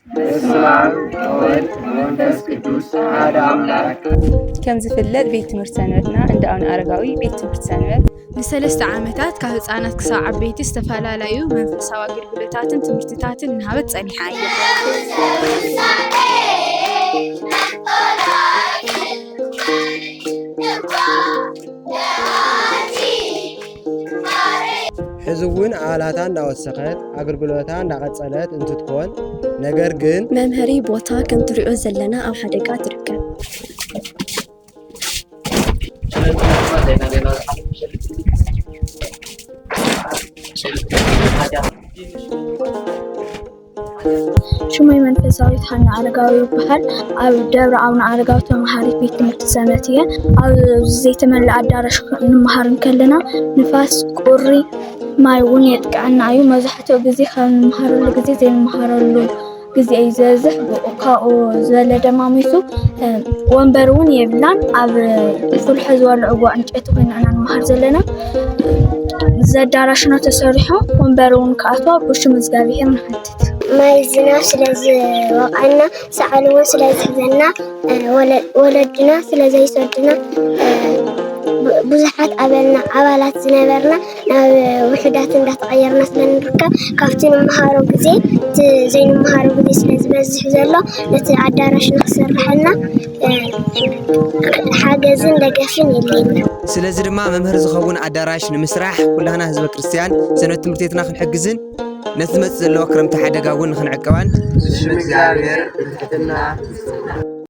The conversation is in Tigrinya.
በስመ አብ ወወልድ ወመንፈስ ቅዱስ አሐዱ አምላክ። ከም ዝፍለጥ ቤት ትምህርቲ ሰንበትና እንዳ ኣቡነ ኣረጋዊ ቤት ትምህርቲ ሰንበት ንሰለስተ ዓመታት ካብ ህፃናት ክሳብ ዓበይቲ ዝተፈላለዩ መንፈሳዊ ኣገልግሎታትን ትምህርትታትን እናሃበት ፀኒሓ እያ። ሕዚ እውን ኣባላታ እንዳወሰኸት ኣገልግሎታ እንዳቐፀለት እንትትኮን ነገር ግን መምሃሪ ቦታ ከም ትሪኦ ዘለና ኣብ ሓደጋ ትርከብ። ሽመይ መንፈሳዊት ሃና ኣረጋዊ ይበሃል። ኣብ ደብረ ኣቡነ ኣረጋዊ ተምሃሪት ቤት ትምህርቲ ሰንበት እየ። ኣብ ዘይተመልአ ኣዳራሽ ንምሃር ከለና ንፋስ ቁሪ ማይ እውን የጥቅዐና እዩ። መብዛሕትኡ ግዜ ካብ እንመሃረሉ ግዜ ዘይንመሃረሉ ግዜ እዩ ዝበዝሕ። ካብኡ ዝበለ ድማ ሚሱ ወንበር እውን የብላን። ኣብ ፍልሑ ዝበልዕዎ ዕንጨይቲ ኮይና ኢና ንምሃር ዘለና። ዘዳራሽና ተሰሪሑ ወንበር እውን ከኣትዋ ብሽም እግዚኣብሔር ንሓትት። ማይ ዝናብ ስለዝወቃዕና ሰዓል እውን ስለዝሕዘና ወለድና ስለዘይሰድና ብዙሓት ኣባላት ዝነበርና ናብ ውሕዳት እንዳተቐየርና ስለንርከብ ካብቲ ንምሃሮ ግዜ ዘይንመሃሮ ግዜ ስለዝበዝሕ ዘሎ ነቲ ኣዳራሽ ንክስርሐልና ሓገዝን ደገፍን የለና። ስለዚ ድማ መምህር ዝኸውን ኣዳራሽ ንምስራሕ ኩላና ህዝበ ክርስቲያን ሰንበት ትምህርቲ ቤትና ክንሕግዝን ነቲ ዝመፅእ ዘለዎ ክረምቲ ሓደጋ እውን ንክንዕቀባን ሽም እግዚኣብሔር ብትሕትና